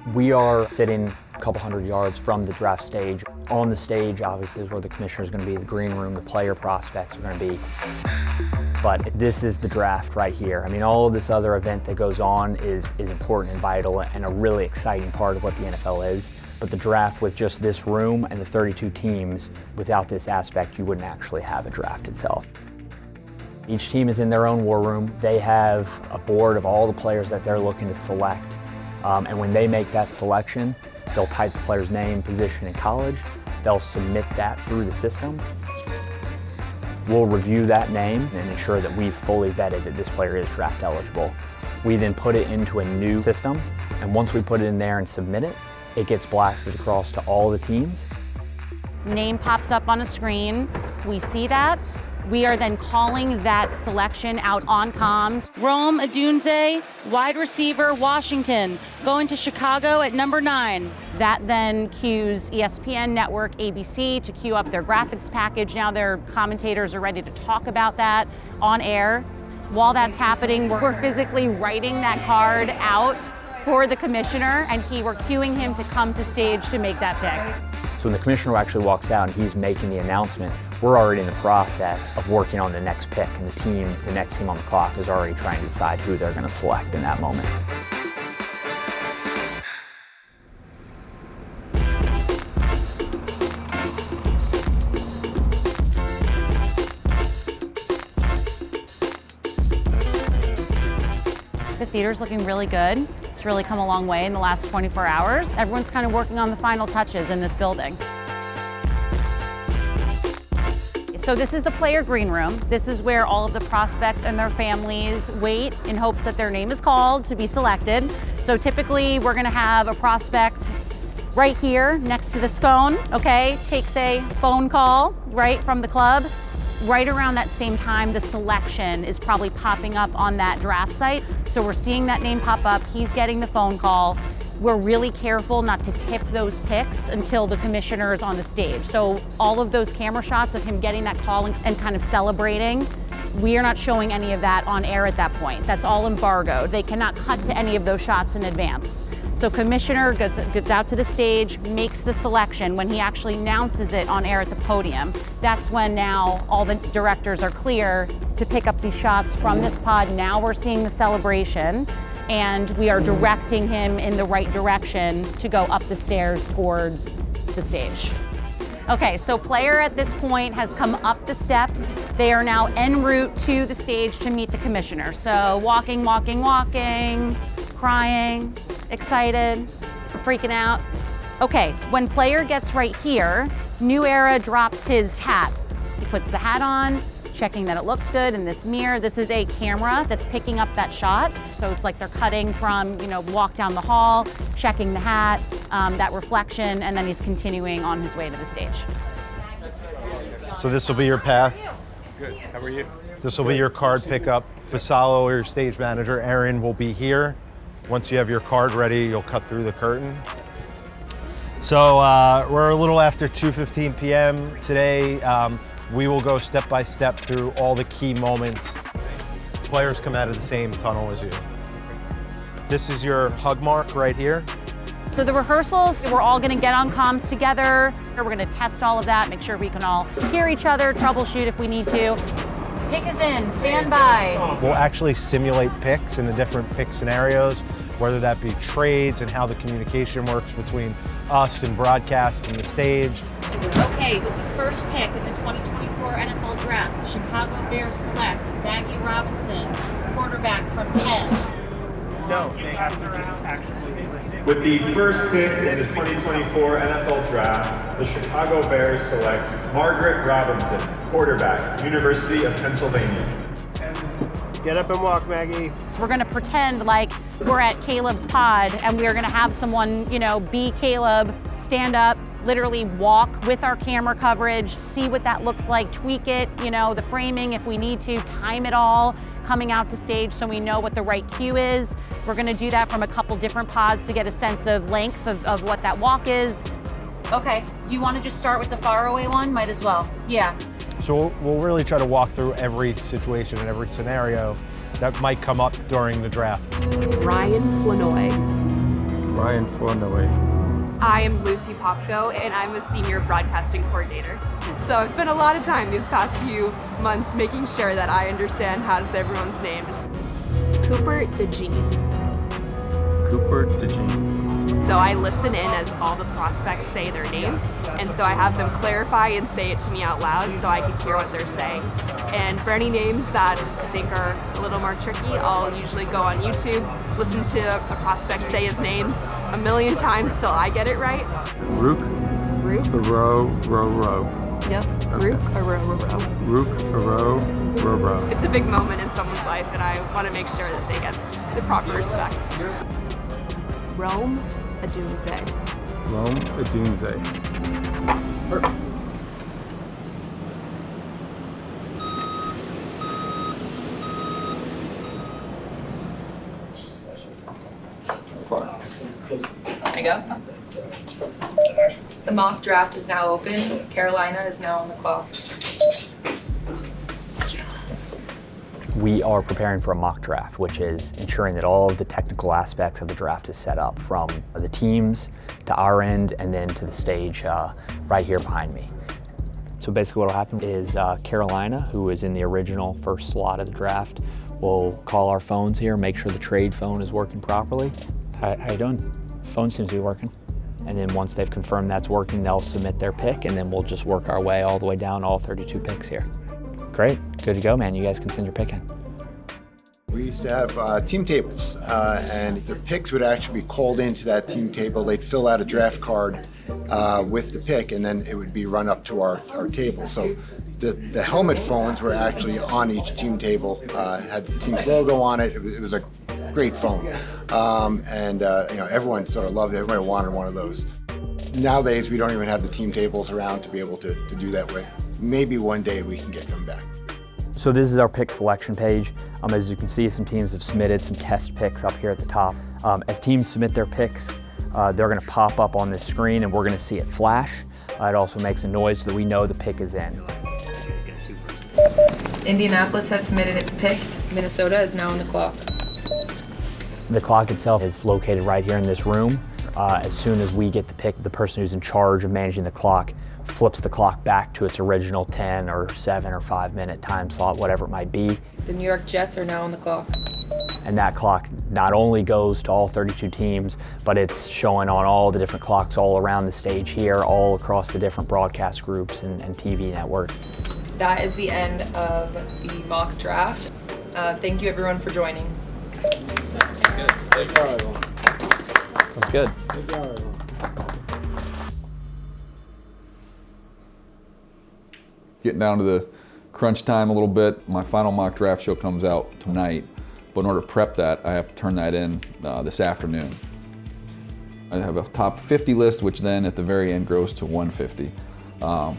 We are sitting a couple hundred yards from the draft stage. On the stage, obviously, is where the commissioner is going to be, the green room, the player prospects are going to be. But this is the draft right here. I mean, all of this other event that goes on is important and vital and a really exciting part of what the NFL is. But the draft with just this room and the 32 teams, without this aspect, you wouldn't actually have a draft itself. Each team is in their own war room. They have a board of all the players that they're looking to select. And when they make that selection, they'll type the player's name, position, and college. They'll submit that through the system. We'll review that name and ensure that we've fully vetted that this player is draft eligible. We then put it into a new system, and once we put it in there and submit it, it gets blasted across to all the teams. Name pops up on a screen. We see that. We are then calling that selection out on comms. Rome Odunze, wide receiver, Washington, going to Chicago at number 9. That then cues ESPN Network, ABC to queue up their graphics package. Now their commentators are ready to talk about that on air. While that's happening, we're physically writing that card out for the commissioner, and we're cueing him to come to stage to make that pick. So when the commissioner actually walks out and he's making the announcement, we're already in the process of working on the next pick, and the next team on the clock is already trying to decide who they're going to select in that moment. The theater's looking really good. It's really come a long way in the last 24 hours. Everyone's kind of working on the final touches in this building. So this is the player green room. This is where all of the prospects and their families wait in hopes that their name is called to be selected. So typically we're gonna have a prospect right here next to this phone, okay? Takes a phone call right from the club. Right around that same time, the selection is probably popping up on that draft site. So we're seeing that name pop up, he's getting the phone call. We're really careful not to tip those picks until the commissioner is on the stage. So all of those camera shots of him getting that call and kind of celebrating, we are not showing any of that on air at that point. That's all embargoed. They cannot cut to any of those shots in advance. So commissioner gets out to the stage, makes the selection. When he actually announces it on air at the podium, that's when now all the directors are clear to pick up these shots from this pod. Now we're seeing the celebration, and we are directing him in the right direction to go up the stairs towards the stage. Okay, so player at this point has come up the steps. They are now en route to the stage to meet the commissioner. So walking, crying, excited, freaking out. Okay, when player gets right here, New Era drops his hat. He puts the hat on, checking that it looks good in this mirror. This is a camera that's picking up that shot. So it's like they're cutting from, walk down the hall, checking the hat, that reflection, and then he's continuing on his way to the stage. So this will be your path. Good, how are you? This will be your card pickup. Fasalo, or your stage manager, Aaron, will be here. Once you have your card ready, you'll cut through the curtain. So we're a little after 2:15 p.m. today. We will go step by step through all the key moments. Players come out of the same tunnel as you. This is your hug mark right here. So the rehearsals, we're all gonna get on comms together. We're gonna test all of that, make sure we can all hear each other, troubleshoot if we need to. Pick is in, stand by. We'll actually simulate picks in the different pick scenarios, whether that be trades and how the communication works between us and broadcast and the stage. Okay, with the first pick in the 2024 NFL Draft, the Chicago Bears select Maggie Robinson, quarterback from Penn. No, they have to just actually listen. With the first pick in the 2024 NFL Draft, the Chicago Bears select Margaret Robinson, quarterback, University of Pennsylvania. Get up and walk, Maggie. So we're gonna pretend like we're at Caleb's pod and we're gonna have someone, be Caleb, stand up, literally walk with our camera coverage, see what that looks like, tweak it, the framing if we need to, time it all, coming out to stage so we know what the right cue is. We're gonna do that from a couple different pods to get a sense of length of what that walk is. Okay, do you wanna just start with the faraway one? Might as well, yeah. So we'll really try to walk through every situation and every scenario that might come up during the draft. Ryan Flanoy. Ryan Fournaway. I am Lucy Popko, and I'm a senior broadcasting coordinator. So I've spent a lot of time these past few months making sure that I understand how to say everyone's names. Cooper DeJean. Cooper DeJean. So I listen in as all the prospects say their names, and so I have them clarify and say it to me out loud so I can hear what they're saying. And for any names that I think are a little more tricky, I'll usually go on YouTube, listen to a prospect say his names a million times till I get it right. Rook. Rook? Row, row, row. Yep. Okay. Rook, a row, row, row. Rook, row, row, row. It's a big moment in someone's life, and I want to make sure that they get the proper respect. Rome Adunze. Rome Adunze. Perfect. There you go. The mock draft is now open. Carolina is now on the clock. We are preparing for a mock draft, which is ensuring that all of the technical aspects of the draft is set up, from the teams to our end and then to the stage right here behind me. So basically what will happen is Carolina, who is in the original first slot of the draft, will call our phones here, make sure the trade phone is working properly. How you doing? Phone seems to be working. And then once they've confirmed that's working, they'll submit their pick, and then we'll just work our way all the way down all 32 picks here. Great, good to go, man. You guys can send your pick in. We used to have team tables, and the picks would actually be called into that team table. They'd fill out a draft card with the pick, and then it would be run up to our table. So the helmet phones were actually on each team table, had the team's logo on it. It was a great phone, and everyone sort of loved it. Everybody wanted one of those. Nowadays, we don't even have the team tables around to be able to do that with. Maybe one day we can get them back. So this is our pick selection page. As you can see, some teams have submitted some test picks up here at the top. As teams submit their picks, they're going to pop up on this screen, and we're going to see it flash. It also makes a noise so that we know the pick is in. Indianapolis has submitted its pick. Minnesota is now on the clock. The clock itself is located right here in this room. As soon as we get the pick, the person who's in charge of managing the clock flips the clock back to its original 10 or 7 or 5 minute time slot, whatever it might be. The New York Jets are now on the clock. And that clock not only goes to all 32 teams, but it's showing on all the different clocks all around the stage here, all across the different broadcast groups and TV networks. That is the end of the mock draft. Thank you everyone for joining. That's good. Getting down to the crunch time a little bit. My final mock draft show comes out tonight, but in order to prep that, I have to turn that in this afternoon. I have a top 50 list, which then at the very end grows to 150.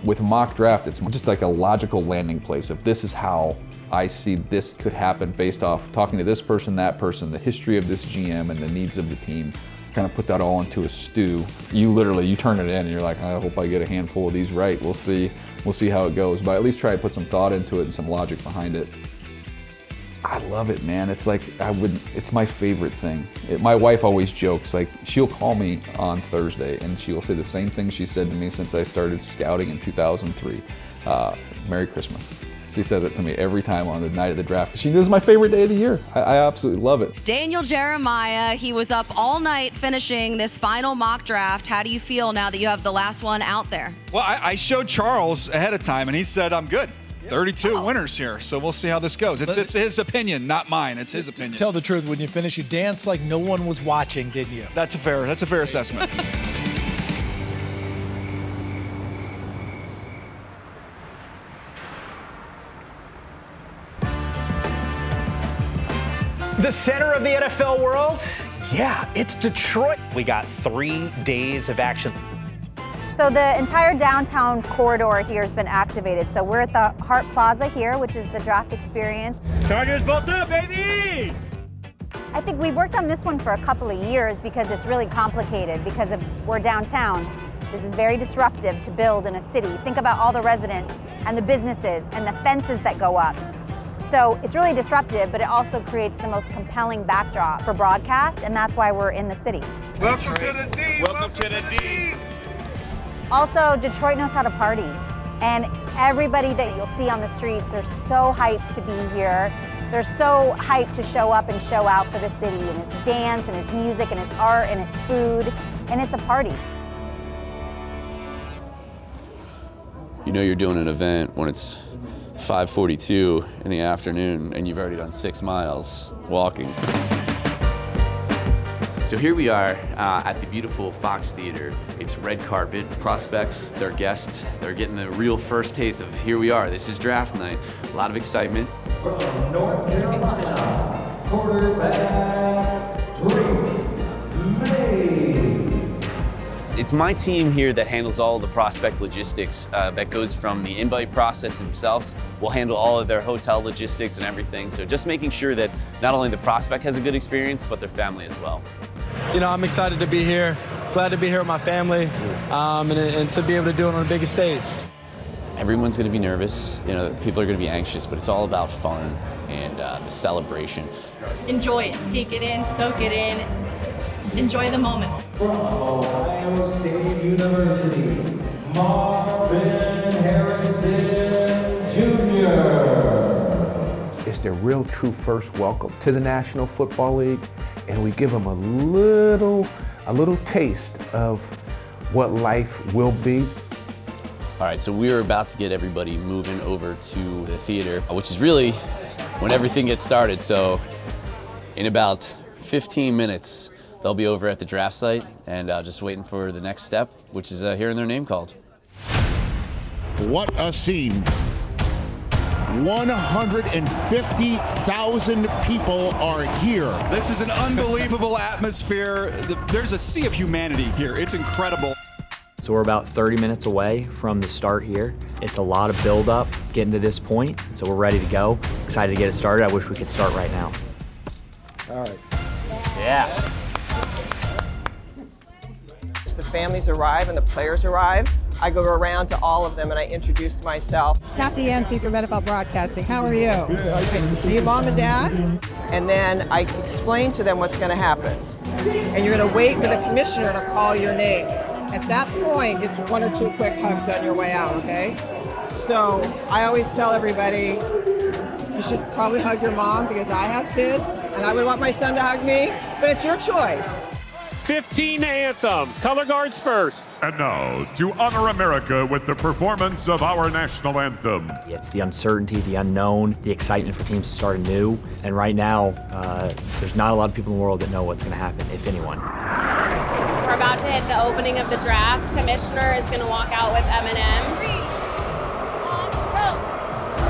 With a mock draft, it's just like a logical landing place. If this is how I see this could happen based off talking to this person, that person, the history of this GM and the needs of the team, kind of put that all into a stew. You turn it in and you're like, I hope I get a handful of these right. We'll see how it goes, but at least try to put some thought into it and some logic behind it. I love it, man. It's like, it's my favorite thing. My wife always jokes, like she'll call me on Thursday and she'll say the same thing she said to me since I started scouting in 2003. Merry Christmas. She says it to me every time on the night of the draft. She knows my favorite day of the year. I absolutely love it. Daniel Jeremiah, he was up all night finishing this final mock draft. How do you feel now that you have the last one out there? Well, I showed Charles ahead of time, and he said I'm good. 32 winners here, so we'll see how this goes. It's his opinion, not mine. It's his opinion. Tell the truth, when you finish, you danced like no one was watching, didn't you? That's a fair assessment. The center of the NFL world? Yeah, it's Detroit. We got 3 days of action. So the entire downtown corridor here has been activated. So we're at the Hart Plaza here, which is the draft experience. Chargers bolt up, baby! I think we've worked on this one for a couple of years because it's really complicated because we're downtown. This is very disruptive to build in a city. Think about all the residents and the businesses and the fences that go up. So it's really disruptive, but it also creates the most compelling backdrop for broadcast, and that's why we're in the city. Welcome to the D. Welcome to the D. Also, Detroit knows how to party, and everybody that you'll see on the streets, they're so hyped to be here. They're so hyped to show up and show out for the city, and it's dance, and it's music, and it's art, and it's food, and it's a party. You know you're doing an event when it's 5:42 in the afternoon and you've already done 6 miles walking. So here we are at the beautiful Fox Theater. It's red carpet. Prospects, their guests, they're getting the real first taste of here we are. This is draft night. A lot of excitement. From North Carolina, quarterback Drake May. It's my team here that handles all of the prospect logistics that goes from the invite process themselves. We'll handle all of their hotel logistics and everything. So just making sure that not only the prospect has a good experience, but their family as well. You know, I'm excited to be here. Glad to be here with my family and to be able to do it on the biggest stage. Everyone's going to be nervous. You know, people are going to be anxious, but it's all about fun and the celebration. Enjoy it. Take it in, soak it in. Enjoy the moment. From Ohio State University, Marvin Harrison Jr. It's their real true first welcome to the National Football League, and we give them a little taste of what life will be. All right, so we're about to get everybody moving over to the theater, which is really when everything gets started. So in about 15 minutes, they'll be over at the draft site and just waiting for the next step, which is hearing their name called. What a scene. 150,000 people are here. This is an unbelievable atmosphere. There's a sea of humanity here. It's incredible. So we're about 30 minutes away from the start here. It's a lot of build-up getting to this point, so we're ready to go. Excited to get it started. I wish we could start right now. All right. Yeah. As the families arrive and the players arrive, I go around to all of them and I introduce myself. Kathy Yancey from NFL Broadcasting. How are you? Good. See you, Mom and Dad. And then I explain to them what's going to happen. And you're going to wait for the commissioner to call your name. At that point, it's 1 or 2 quick hugs on your way out, okay? So I always tell everybody, you should probably hug your mom because I have kids and I would want my son to hug me, but it's your choice. 15 anthem, color guards first. And now, to honor America with the performance of our national anthem. It's the uncertainty, the unknown, the excitement for teams to start anew. And right now, there's not a lot of people in the world that know what's going to happen, if anyone. We're about to hit the opening of the draft. Commissioner is going to walk out with M&M.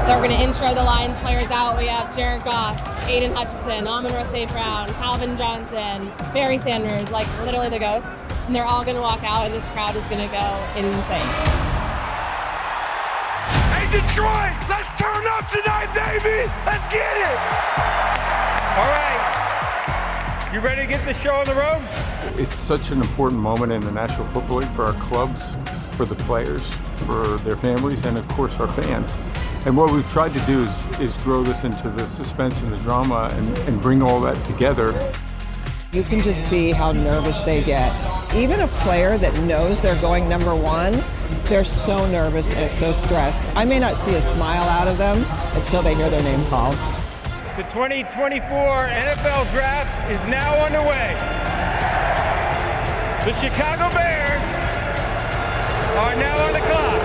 They're going to intro the Lions players out. We have Jared Goff, Aiden Hutchinson, Amon-Ra St. Brown, Calvin Johnson, Barry Sanders, like literally the GOATs. And they're all going to walk out and this crowd is going to go insane. Hey Detroit, let's turn up tonight, baby! Let's get it! All right, you ready to get the show on the road? It's such an important moment in the National Football League for our clubs, for the players, for their families, and of course our fans. And what we've tried to do is grow this into the suspense and the drama and bring all that together. You can just see how nervous they get. Even a player that knows they're going number 1, they're so nervous and so stressed. I may not see a smile out of them until they hear their name called. The 2024 NFL Draft is now underway. The Chicago Bears are now on the clock.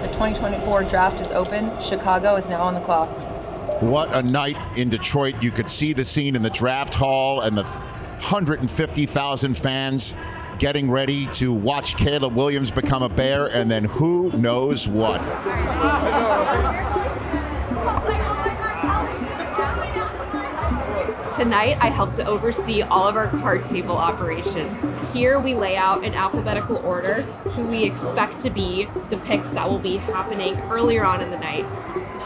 The 2024 draft is open. Chicago is now on the clock. What a night in Detroit. You could see the scene in the draft hall and the 150,000 fans getting ready to watch Caleb Williams become a Bear, and then who knows what. Tonight, I help to oversee all of our card table operations. Here, we lay out in alphabetical order who we expect to be the picks that will be happening earlier on in the night.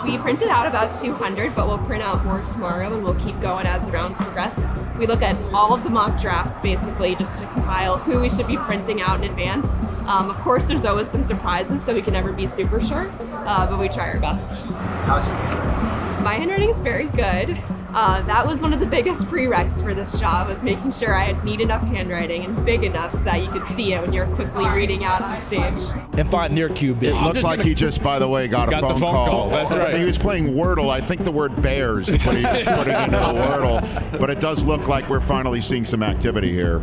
We printed out about 200, but we'll print out more tomorrow and we'll keep going as the rounds progress. We look at all of the mock drafts, basically, just to compile who we should be printing out in advance. Of course, there's always some surprises, so we can never be super sure, but we try our best. How's it? My handwriting is very good. That was one of the biggest prereqs for this job, was making sure I had neat enough handwriting and big enough so that you could see it when you're quickly reading out on stage. And find near cube. It looked like he just, by the way, got a phone call. That's right. He was playing Wordle. I think the word bears putting into the Wordle. But it does look like we're finally seeing some activity here.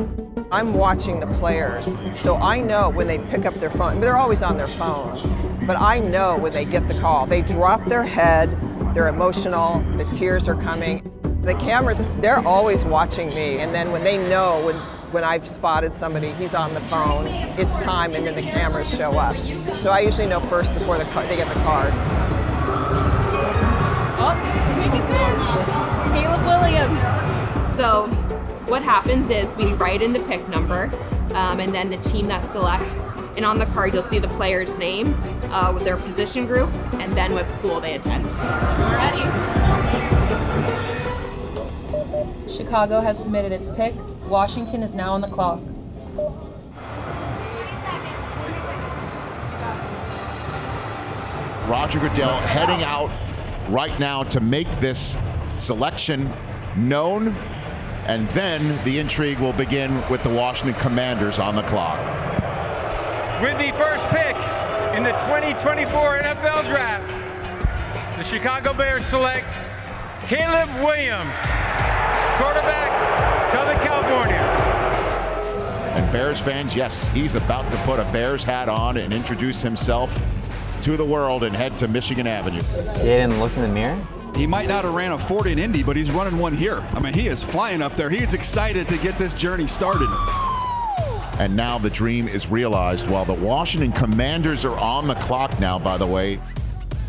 I'm watching the players, so I know when they pick up their phone. They're always on their phones, but I know when they get the call. They drop their head, they're emotional, the tears are coming. The cameras, they're always watching me, and then when they know when I've spotted somebody, he's on the phone, it's time, and then the cameras show up. So I usually know first before they get the card. Oh, it's Caleb Williams. So what happens is we write in the pick number, and then the team that selects, and on the card you'll see the player's name, with their position group, and then what school they attend. Ready? Chicago has submitted its pick. Washington is now on the clock. Roger Goodell heading out right now to make this selection known, and then the intrigue will begin with the Washington Commanders on the clock. With the first pick in the 2024 NFL Draft, the Chicago Bears select Caleb Williams, quarterback, Southern California. And Bears fans, yes, he's about to put a Bears hat on and introduce himself to the world and head to Michigan Avenue. He didn't look in the mirror? He might not have ran a 40 in Indy, but he's running one here. I mean, he is flying up there. He is excited to get this journey started. And now the dream is realized while the Washington Commanders are on the clock now, by the way.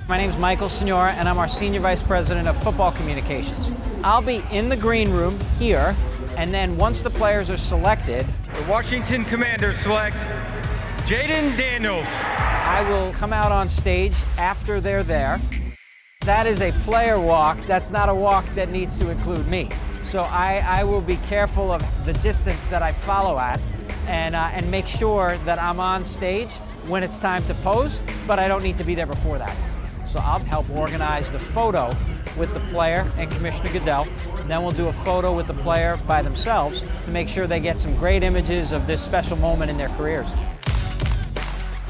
My name is Michael Signora, and I'm our Senior Vice President of Football Communications. I'll be in the green room here, and then once the players are selected, The Washington Commanders select Jaden Daniels. I will come out on stage after they're there. That is a player walk. That's not a walk that needs to include me. So I will be careful of the distance that I follow at, and make sure that I'm on stage when it's time to pose, but I don't need to be there before that. So I'll help organize the photo with the player and Commissioner Goodell. And then we'll do a photo with the player by themselves to make sure they get some great images of this special moment in their careers.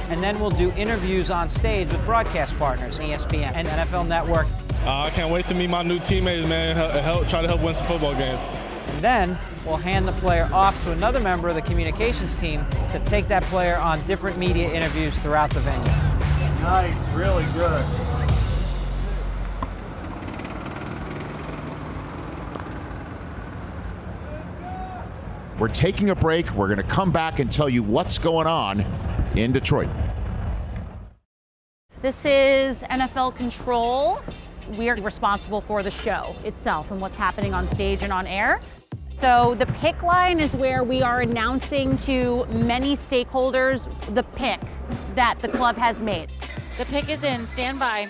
And then we'll do interviews on stage with broadcast partners, ESPN and NFL Network. I can't wait to meet my new teammates, man, try to help win some football games. And then we'll hand the player off to another member of the communications team to take that player on different media interviews throughout the venue. Nice, really good. We're taking a break. We're going to come back and tell you what's going on in Detroit. This is NFL Control. We are responsible for the show itself and what's happening on stage and on air. So the pick line is where we are announcing to many stakeholders the pick that the club has made. The pick is in, stand by.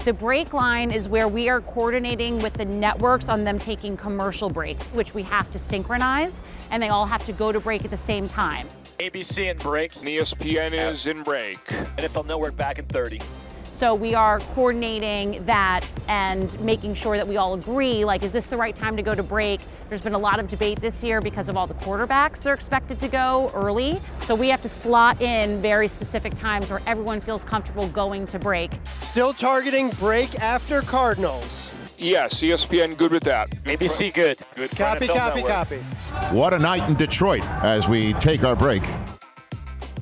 The break line is where we are coordinating with the networks on them taking commercial breaks, which we have to synchronize, and they all have to go to break at the same time. ABC in break. And ESPN is in break. NFL Network back in 30. So we are coordinating that and making sure that we all agree, like, is this the right time to go to break? There's been a lot of debate this year because of all the quarterbacks that are expected to go early. So we have to slot in very specific times where everyone feels comfortable going to break. Still targeting break after Cardinals. Yes, ESPN good with that. ABC good. Good for Copy, NFL copy, Network. copy. What a night in Detroit as we take our break.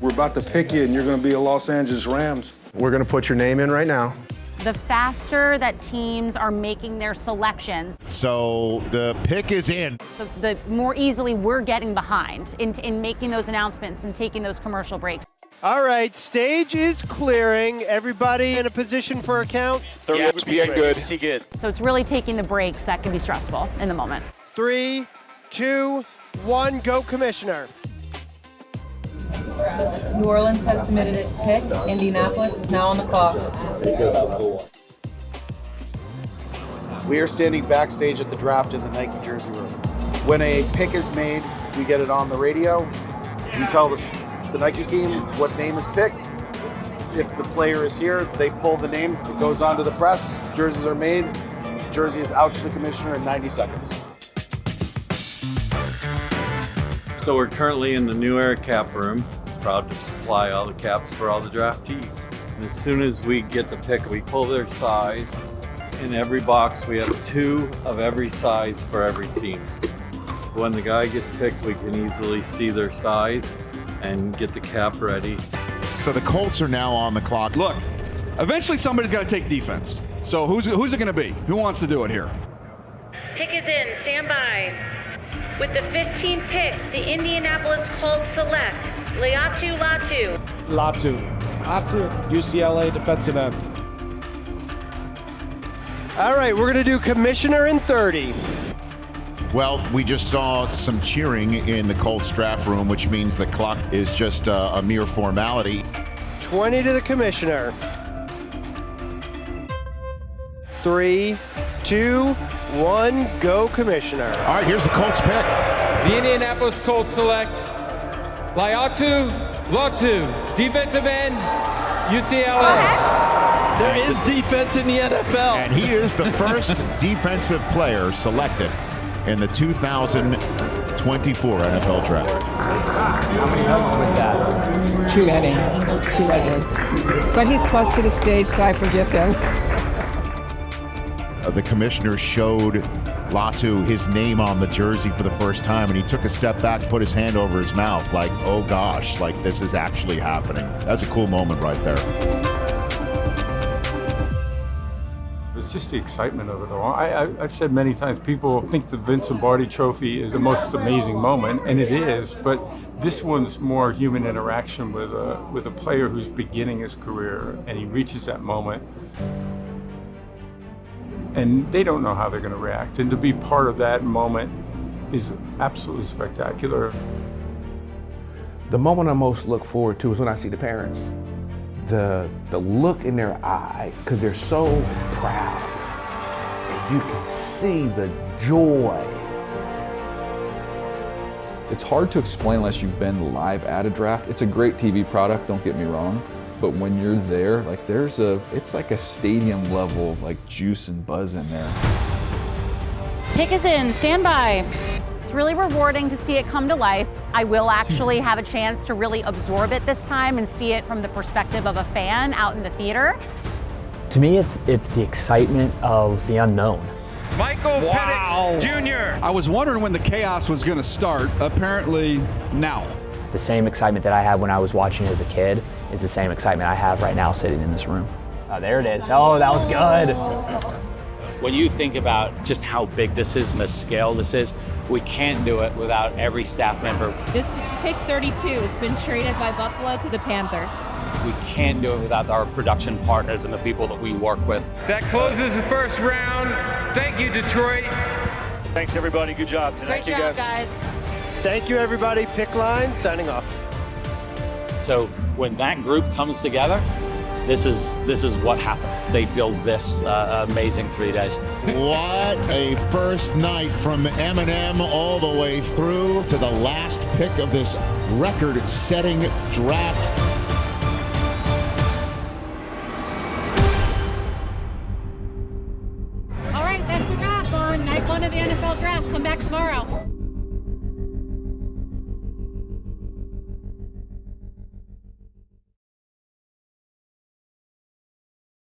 We're about to pick you, and you're going to be a Los Angeles Rams. We're going to put your name in right now. The faster that teams are making their selections, So the pick is in. the more easily we're getting behind in making those announcements and taking those commercial breaks. All right, stage is clearing. Everybody in a position for a count? ESPN good. ABC good. So it's really taking the breaks that can be stressful in the moment. 3, 2, 1, go, Commissioner. New Orleans has submitted its pick. Indianapolis is now on the clock. We are standing backstage at the draft in the Nike jersey room. When a pick is made, we get it on the radio. We tell the Nike team what name is picked. If the player is here, they pull the name. It goes on to the press. Jerseys are made. jersey is out to the commissioner in 90 seconds. So we're currently in the New Era cap room. Proud to supply all the caps for all the draftees. And as soon as we get the pick, we pull their size. In every box, we have 2 of every size for every team. When the guy gets picked, we can easily see their size and get the cap ready. So the Colts are now on the clock. Look, eventually somebody's got to take defense. So who's it going to be? Who wants to do it here? Pick is in. Stand by. With the 15th pick, the Indianapolis Colts select Laiatu Latu. Latu. UCLA defensive end. All right, we're going to do commissioner in 30. Well, we just saw some cheering in the Colts draft room, which means the clock is just a mere formality. 20 to the commissioner. 3, 2, 1, go commissioner. All right, here's the Colts pick. The Indianapolis Colts select Laiatu Latu, defensive end, UCLA. There is defense in the NFL. And he is the first defensive player selected in the 2024 NFL Draft. How many hugs was that? Too many. But he's close to the stage, so I forgive him. The commissioner showed Latu his name on the jersey for the first time, and he took a step back, put his hand over his mouth, like, oh gosh, like this is actually happening. That's a cool moment right there. It's just the excitement of it all. I've said many times, people think the Vince Lombardi Trophy is the most amazing moment, and it is, but this one's more human interaction with a player who's beginning his career, and he reaches that moment, and they don't know how they're going to react, and to be part of that moment is absolutely spectacular. The moment I most look forward to is when I see the parents. The look in their eyes, because they're so proud, and you can see the joy. It's hard to explain unless you've been live at a draft. It's a great TV product, don't get me wrong, but when you're there, like it's like a stadium level, like juice and buzz in there. Pick is in. Stand by. It's really rewarding to see it come to life. I will actually have a chance to really absorb it this time and see it from the perspective of a fan out in the theater. To me, it's the excitement of the unknown. Michael Penix Jr. I was wondering when the chaos was going to start. Apparently now. The same excitement that I had when I was watching as a kid is the same excitement I have right now sitting in this room. Oh, there it is. Oh, that was good. When you think about just how big this is and the scale this is, we can't do it without every staff member. This is pick 32. It's been traded by Buffalo to the Panthers. We can't do it without our production partners and the people that we work with. That closes the first round. Thank you, Detroit. Thanks, everybody. Good job tonight. Great job, guys. Thank you, everybody. Pick line, signing off. So when that group comes together, this is what happens. They build this amazing 3 days. What a first night from Eminem all the way through to the last pick of this record-setting draft. All right, that's a wrap on night 1 of the NFL Draft. Come back tomorrow.